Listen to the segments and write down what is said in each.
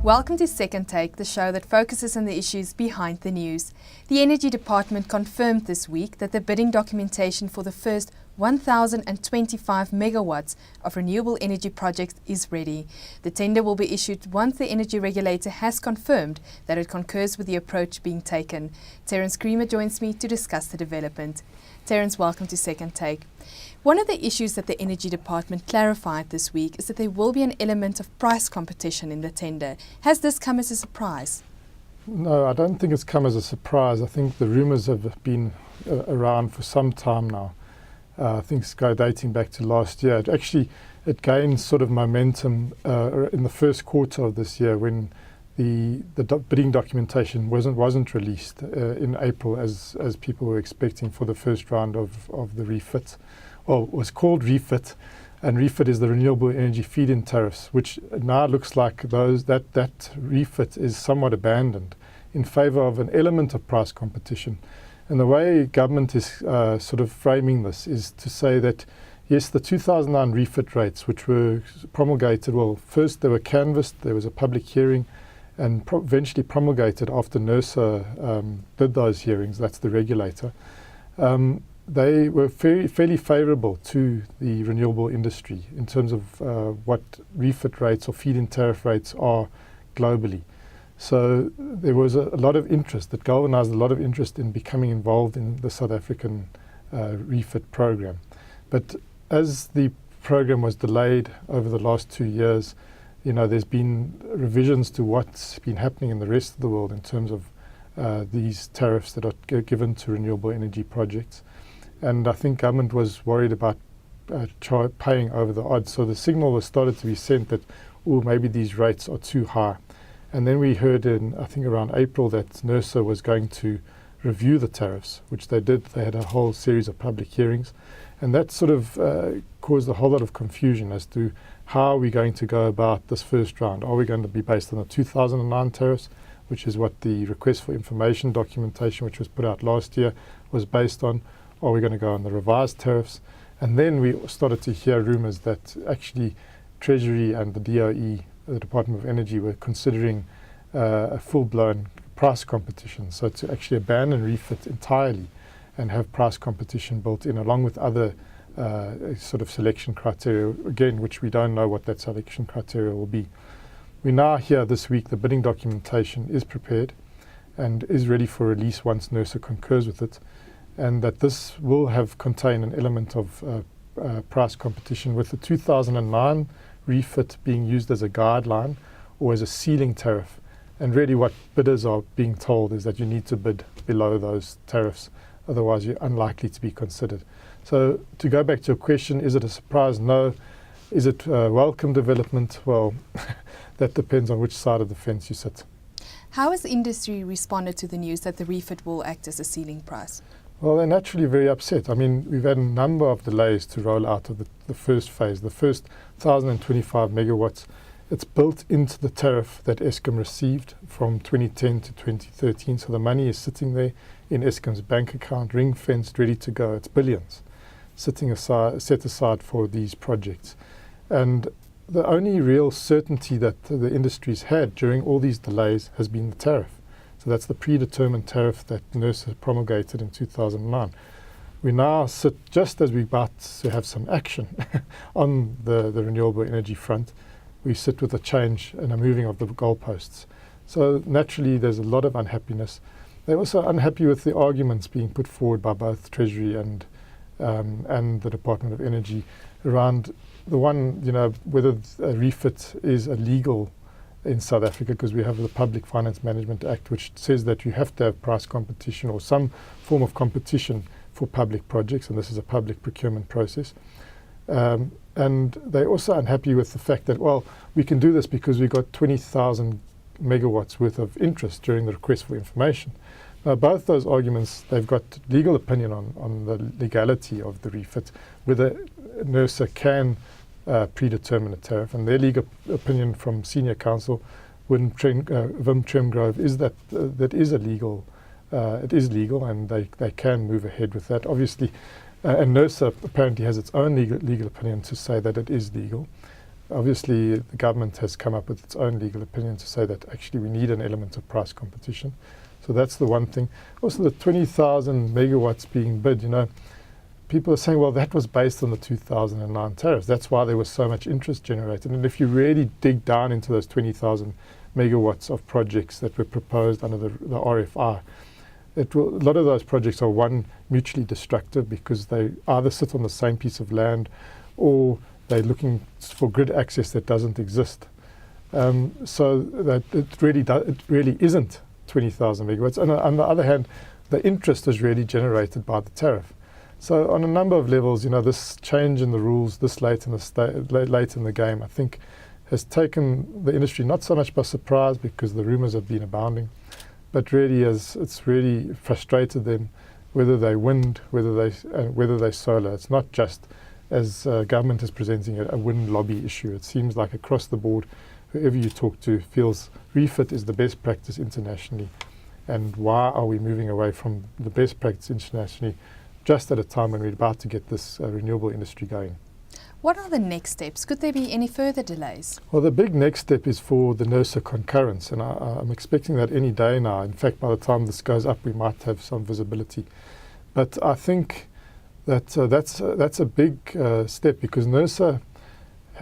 Welcome to Second Take, the show that focuses on the issues behind the news. The Energy Department confirmed this week that the bidding documentation for the first 1,025 megawatts of renewable energy projects is ready. The tender will be issued once the energy regulator has confirmed that it concurs with the approach being taken. Terence Creamer joins me to discuss the development. Terence, welcome to Second Take. One of the issues that the Energy Department clarified this week is that there will be an element of price competition in the tender. Has this come as a surprise? No, I don't think it's come as a surprise. I think the rumours have been around for some time now. I think it's dating back to last year. It gained sort of momentum in the first quarter of this year when the bidding documentation wasn't released in April as people were expecting for the first round of the refit. Well, it was called refit, and refit is the renewable energy feed-in tariffs, which now looks like that refit is somewhat abandoned in favour of an element of price competition. And the way government is sort of framing this is to say that, yes, the 2009 refit rates, which were promulgated, well, first they were canvassed, there was a public hearing, and eventually promulgated after NERSA did those hearings, that's the regulator. They were fairly favourable to the renewable industry in terms of what refit rates or feed-in tariff rates are globally. So there was a lot of interest that galvanised a lot of interest in becoming involved in the South African refit program. But as the program was delayed over the last 2 years, there's been revisions to what's been happening in the rest of the world in terms of these tariffs that are given to renewable energy projects. And I think government was worried about paying over the odds. So the signal was started to be sent that, maybe these rates are too high. And then we heard in, I think around April, that NERSA was going to review the tariffs, which they did. They had a whole series of public hearings. And that sort of caused a whole lot of confusion as to how are we going to go about this first round. Are we going to be based on the 2009 tariffs, which is what the request for information documentation, which was put out last year, was based on? Are we going to go on the revised tariffs? And then we started to hear rumours that actually Treasury and the DOE, the Department of Energy, were considering a full-blown price competition. So to actually abandon refit entirely and have price competition built in along with other sort of selection criteria, again, which we don't know what that selection criteria will be. We now hear this week the bidding documentation is prepared and is ready for release once NERSA concurs with it, and that this will contain an element of price competition, with the 2009 refit being used as a guideline or as a ceiling tariff. And really what bidders are being told is that you need to bid below those tariffs, otherwise you're unlikely to be considered. So to go back to your question, is it a surprise? No. Is it a welcome development? Well, that depends on which side of the fence you sit. How has the industry responded to the news that the refit will act as a ceiling price? Well, they're naturally very upset. I mean, we've had a number of delays to roll out of the first phase, the first 1,025 megawatts. It's built into the tariff that Eskom received from 2010 to 2013. So the money is sitting there in Eskom's bank account, ring-fenced, ready to go. It's billions set aside for these projects. And the only real certainty that the industry's had during all these delays has been the tariff. So that's the predetermined tariff that NERSA promulgated in 2009. We now sit, just as we're about to have some action on the renewable energy front, we sit with a change and a moving of the goalposts. So naturally there's a lot of unhappiness. They're also unhappy with the arguments being put forward by both Treasury and the Department of Energy around the one, whether a refit is illegal in South Africa, because we have the Public Finance Management Act, which says that you have to have price competition or some form of competition for public projects, and this is a public procurement process. And they're also unhappy with the fact that, we can do this because we got 20,000 megawatts worth of interest during the request for information. Now, both those arguments, they've got legal opinion on the legality of the refit, whether NERSA can predetermine a tariff, and their legal opinion from senior counsel, Wim Tremgrove, is that it is legal, and they can move ahead with that. Obviously, And NERSA apparently has its own legal opinion to say that it is legal. Obviously, the government has come up with its own legal opinion to say that actually we need an element of price competition. So that's the one thing. Also, the 20,000 megawatts being bid, people are saying, well, that was based on the 2009 tariffs. That's why there was so much interest generated. And if you really dig down into those 20,000 megawatts of projects that were proposed under the RFI, a lot of those projects are, one, mutually destructive because they either sit on the same piece of land or they're looking for grid access that doesn't exist. So that it really isn't 20,000 megawatts. And on the other hand, the interest is really generated by the tariff. So on a number of levels, this change in the rules this late in the game, I think, has taken the industry not so much by surprise because the rumours have been abounding, but really it's really frustrated them, whether they wind, whether they solar. It's not just as government is presenting a wind lobby issue. It seems like across the board, whoever you talk to feels refit is the best practice internationally. And why are we moving away from the best practice internationally just at a time when we're about to get this renewable industry going? What are the next steps? Could there be any further delays? Well, the big next step is for the NERSA concurrence, and I'm expecting that any day now. In fact, by the time this goes up, we might have some visibility. But I think that that's a big step because NERSA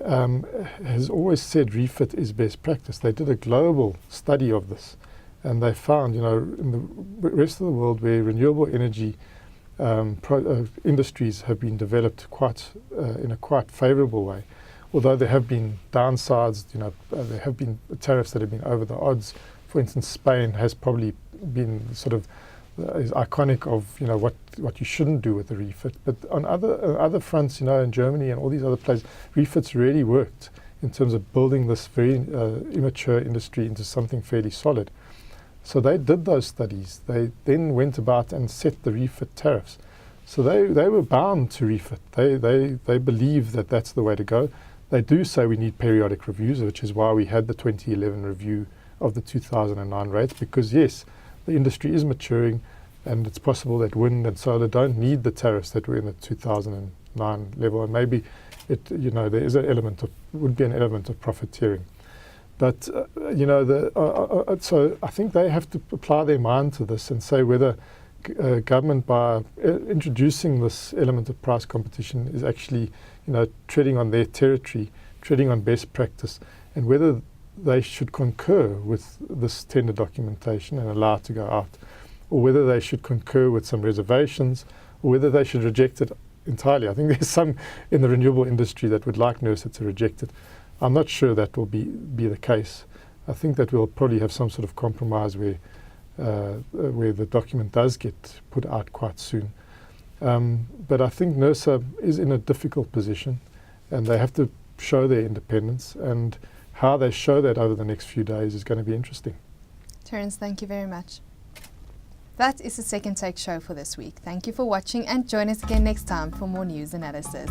has always said refit is best practice. They did a global study of this, and they found, in the rest of the world where renewable energy industries have been developed in a quite favourable way, although there have been downsides. There have been tariffs that have been over the odds. For instance, Spain has probably been sort of is iconic of what you shouldn't do with the refit. But on other fronts, in Germany and all these other places, refits really worked in terms of building this very immature industry into something fairly solid. So they did those studies. They then went about and set the refit tariffs. So they were bound to refit. They believe that that's the way to go. They do say we need periodic reviews, which is why we had the 2011 review of the 2009 rates, because yes, the industry is maturing and it's possible that wind and solar don't need the tariffs that were in the 2009 level. And maybe there is would be an element of profiteering. But, so I think they have to apply their mind to this and say whether government, by introducing this element of price competition, is actually, treading on their territory, treading on best practice, and whether they should concur with this tender documentation and allow it to go out, or whether they should concur with some reservations, or whether they should reject it entirely. I think there's some in the renewable industry that would like NERSA to reject it. I'm not sure that will be the case. I think that we'll probably have some sort of compromise where the document does get put out quite soon. But I think NERSA is in a difficult position, and they have to show their independence, and how they show that over the next few days is going to be interesting. Terence, thank you very much. That is the Second Take show for this week. Thank you for watching, and join us again next time for more news analysis.